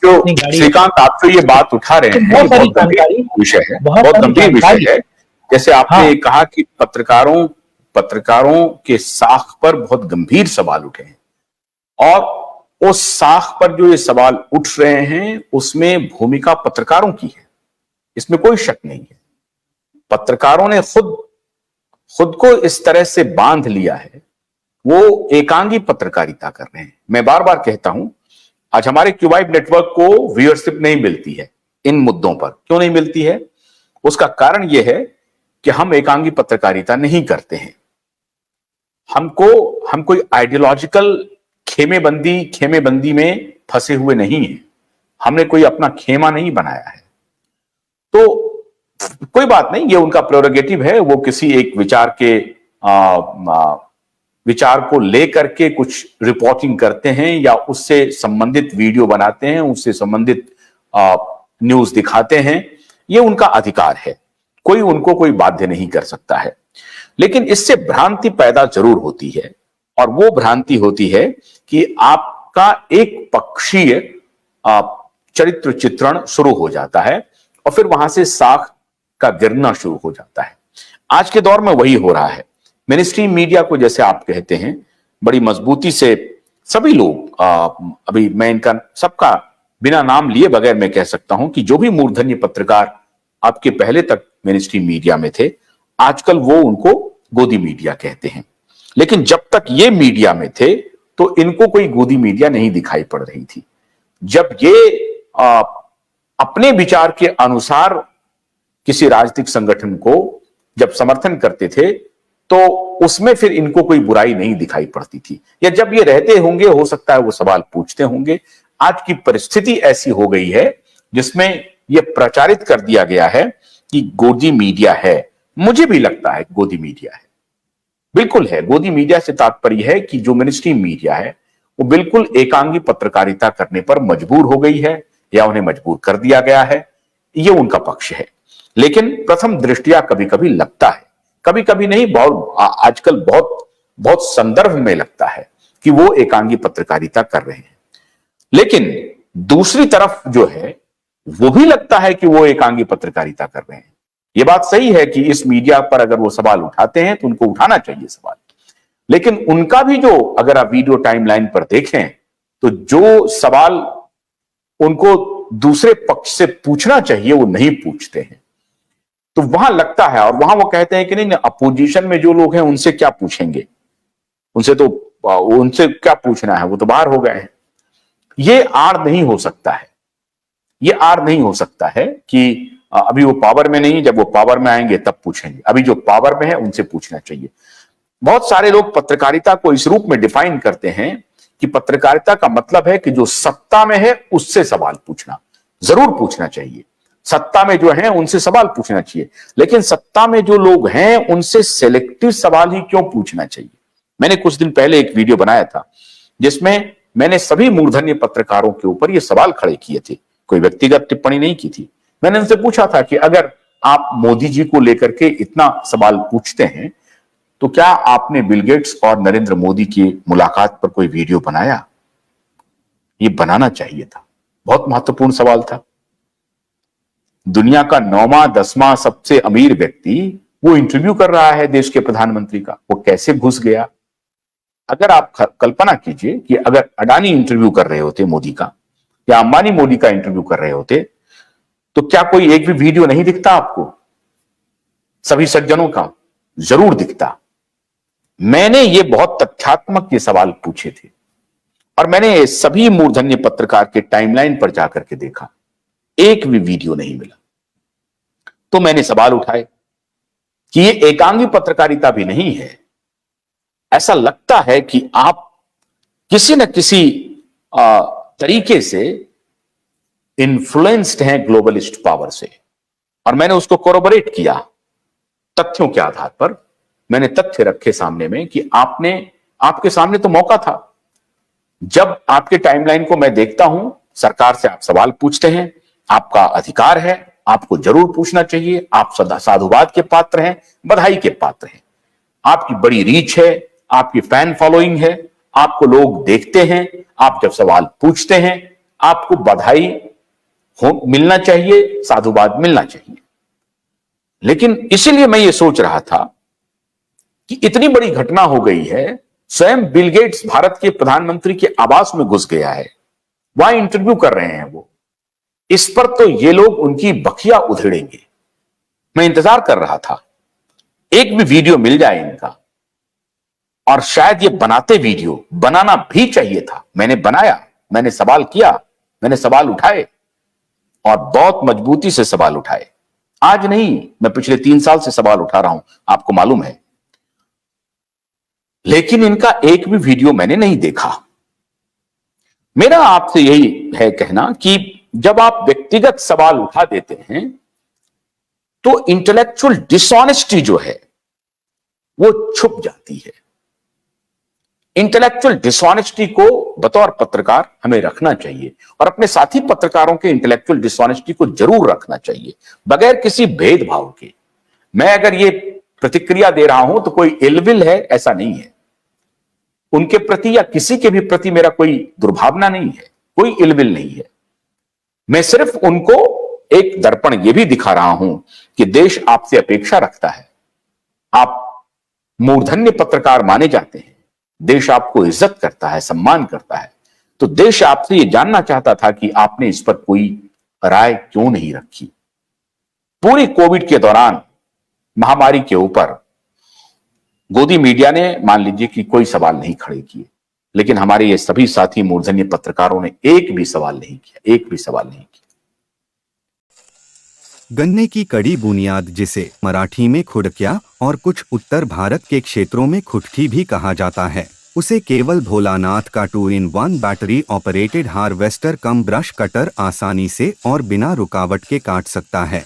जो अपनी गाड़ी श्रीकांत आप जो ये बात उठा रहे हैं, बहुत सारी बहुत गंभीर जानकारी, विषय है, बहुत बहुत सारी गंभीर विषय जानकारी। है। जैसे आपने हाँ। कहा कि पत्रकारों के साख पर बहुत गंभीर सवाल उठे हैं, और उस साख पर जो ये सवाल उठ रहे हैं उसमें भूमिका पत्रकारों की है, इसमें कोई शक नहीं है। पत्रकारों ने खुद को इस तरह से बांध लिया है, वो एकांगी पत्रकारिता कर रहे हैं। मैं बार बार कहता हूं, आज हमारे क्यूबाइट नेटवर्क को व्यूअरशिप नहीं मिलती है इन मुद्दों पर। क्यों नहीं मिलती है? उसका कारण यह है कि हम एकांगी पत्रकारिता नहीं करते हैं। हम कोई आइडियोलॉजिकल खेमेबंदी में फंसे हुए नहीं हैं। हमने कोई अपना खेमा नहीं बनाया है। तो कोई बात नहीं, ये उनका प्रेरोगेटिव है। वो किसी एक विचार को लेकर के कुछ रिपोर्टिंग करते हैं या उससे संबंधित वीडियो बनाते हैं, उससे संबंधित न्यूज दिखाते हैं, ये उनका अधिकार है। कोई बाध्य नहीं कर सकता है। लेकिन इससे भ्रांति पैदा जरूर होती है, और वो भ्रांति होती है कि आपका एक पक्षीय चरित्र चित्रण शुरू हो जाता है और फिर वहां से साख का गिरना शुरू हो जाता है। आज के दौर में वही हो रहा है। मिनिस्ट्री मीडिया को, जैसे आप कहते हैं, बड़ी मजबूती से सभी लोग, अभी मैं इनका सबका बिना नाम लिए बगैर मैं कह सकता हूं कि जो भी मूर्धन्य पत्रकार आपके पहले तक मिनिस्ट्री मीडिया में थे, आजकल वो उनको गोदी मीडिया कहते हैं। लेकिन जब तक ये मीडिया में थे तो इनको कोई गोदी मीडिया नहीं दिखाई पड़ रही थी। जब ये अपने विचार के अनुसार किसी राजनीतिक संगठन को जब समर्थन करते थे तो उसमें फिर इनको कोई बुराई नहीं दिखाई पड़ती थी, या जब ये रहते होंगे हो सकता है वो सवाल पूछते होंगे। आज की परिस्थिति ऐसी हो गई है जिसमें यह प्रचारित कर दिया गया है कि गोदी मीडिया है। मुझे भी लगता है गोदी मीडिया है, बिल्कुल है। गोदी मीडिया से तात्पर्य है कि जो मिनिस्ट्री मीडिया है वो बिल्कुल एकांगी पत्रकारिता करने पर मजबूर हो गई है या उन्हें मजबूर कर दिया गया है, ये उनका पक्ष है। लेकिन प्रथम दृष्टिया कभी कभी लगता है, कभी कभी नहीं, आजकल बहुत संदर्भ में लगता है कि वो एकांगी पत्रकारिता कर रहे हैं। लेकिन दूसरी तरफ जो है वो भी लगता है कि वो एकांगी पत्रकारिता कर रहे हैं। ये बात सही है कि इस मीडिया पर अगर वो सवाल उठाते हैं तो उनको उठाना चाहिए सवाल, लेकिन उनका भी जो, अगर आप वीडियो टाइमलाइन पर देखें तो जो सवाल उनको दूसरे पक्ष से पूछना चाहिए वो नहीं पूछते हैं। तो वहां लगता है, और वहां वो कहते हैं कि नहीं, अपोजिशन में जो लोग हैं उनसे क्या पूछेंगे, उनसे क्या पूछना है, वो तो बाहर हो गए हैं। ये आड़ नहीं हो सकता है, ये आड़ नहीं हो सकता है कि अभी वो पावर में नहीं, जब वो पावर में आएंगे तब पूछेंगे। अभी जो पावर में है उनसे पूछना चाहिए। बहुत सारे लोग पत्रकारिता को इस रूप में डिफाइन करते हैं कि पत्रकारिता का मतलब है कि जो सत्ता में है उससे सवाल पूछना। जरूर पूछना चाहिए, सत्ता में जो है उनसे सवाल पूछना चाहिए, लेकिन सत्ता में जो लोग हैं उनसे सेलेक्टिव सवाल ही क्यों पूछना चाहिए? मैंने कुछ दिन पहले एक वीडियो बनाया था जिसमें मैंने सभी मूर्धन्य पत्रकारों के ऊपर ये सवाल खड़े किए थे, कोई व्यक्तिगत टिप्पणी नहीं की थी। मैंने उनसे पूछा था कि अगर आप मोदी जी को लेकर के इतना सवाल पूछते हैं तो क्या आपने बिल गेट्स और नरेंद्र मोदी की मुलाकात पर कोई वीडियो बनाया? ये बनाना चाहिए था, बहुत महत्वपूर्ण सवाल था। दुनिया का 9वां 10वां सबसे अमीर व्यक्ति वो इंटरव्यू कर रहा है देश के प्रधानमंत्री का, वो कैसे घुस गया? अगर आप कल्पना कीजिए कि अगर अडानी इंटरव्यू कर रहे होते मोदी का, या अंबानी मोदी का इंटरव्यू कर रहे होते, तो क्या कोई एक भी वीडियो नहीं दिखता आपको? सभी सज्जनों का जरूर दिखता। मैंने ये बहुत तथ्यात्मक ये सवाल पूछे थे और मैंने सभी मूर्धन्य पत्रकार के टाइमलाइन पर जाकर के देखा, एक भी वीडियो नहीं मिला। तो मैंने सवाल उठाए कि ये एकांगी पत्रकारिता भी नहीं है। ऐसा लगता है कि आप किसी न किसी तरीके से इन्फ्लुएंस्ड हैं ग्लोबलिस्ट पावर से, और मैंने उसको कोरोबोरेट किया तथ्यों के आधार पर। मैंने तथ्य रखे सामने में कि आपके सामने तो मौका था। जब आपके टाइमलाइन को मैं देखता हूं, सरकार से आप सवाल पूछते हैं, आपका अधिकार है, आपको जरूर पूछना चाहिए। आप सदा साधुवाद के पात्र हैं, बधाई के पात्र हैं। आपकी बड़ी रीच है, आपकी फैन फॉलोइंग है, आपको लोग देखते हैं। आप जब सवाल पूछते हैं आपको बधाई हो मिलना चाहिए, साधुवाद मिलना चाहिए। लेकिन इसीलिए मैं ये सोच रहा था कि इतनी बड़ी घटना हो गई है, स्वयं बिल गेट्स भारत के प्रधानमंत्री के आवास में घुस गया है, वहां इंटरव्यू कर रहे हैं वो। इस पर तो ये लोग उनकी बखिया उधेड़ेंगे। मैं इंतजार कर रहा था एक भी वीडियो मिल जाए इनका, और शायद ये बनाते वीडियो, बनाना भी चाहिए था। मैंने बनाया, मैंने सवाल किया, मैंने सवाल उठाए और बहुत मजबूती से सवाल उठाए। आज नहीं, मैं पिछले 3 साल से सवाल उठा रहा हूं, आपको मालूम है। लेकिन इनका एक भी वीडियो मैंने नहीं देखा। मेरा आपसे यही है कहना कि जब आप व्यक्तिगत सवाल उठा देते हैं तो इंटेलेक्चुअल डिसऑनेस्टी जो है वो छुप जाती है। इंटेलेक्चुअल डिसऑनेस्टी को बतौर पत्रकार हमें रखना चाहिए और अपने साथी पत्रकारों के इंटेलेक्चुअल डिसऑनेस्टी को जरूर रखना चाहिए, बगैर किसी भेदभाव के। मैं अगर ये प्रतिक्रिया दे रहा हूं तो कोई इलविल है, ऐसा नहीं है। उनके प्रति या किसी के भी प्रति मेरा कोई दुर्भावना नहीं है, कोई इलविल नहीं है। मैं सिर्फ उनको एक दर्पण ये भी दिखा रहा हूं कि देश आपसे अपेक्षा रखता है। आप मूर्धन्य पत्रकार माने जाते हैं, देश आपको इज्जत करता है, सम्मान करता है। तो देश आपसे यह जानना चाहता था कि आपने इस पर कोई राय क्यों नहीं रखी। पूरी कोविड के दौरान महामारी के ऊपर गोदी मीडिया ने मान लीजिए कि कोई सवाल नहीं खड़े किए, लेकिन हमारे ये सभी साथी मूर्धन्य पत्रकारों ने एक भी सवाल नहीं किया, एक भी सवाल नहीं किया। गन्ने की कड़ी बुनियाद, जिसे मराठी में खुडक्या और कुछ उत्तर भारत के क्षेत्रों में खुटकी भी कहा जाता है, उसे केवल भोलानाथ का 2-in-1 बैटरी ऑपरेटेड हार्वेस्टर कम ब्रश कटर आसानी से और बिना रुकावट के काट सकता है।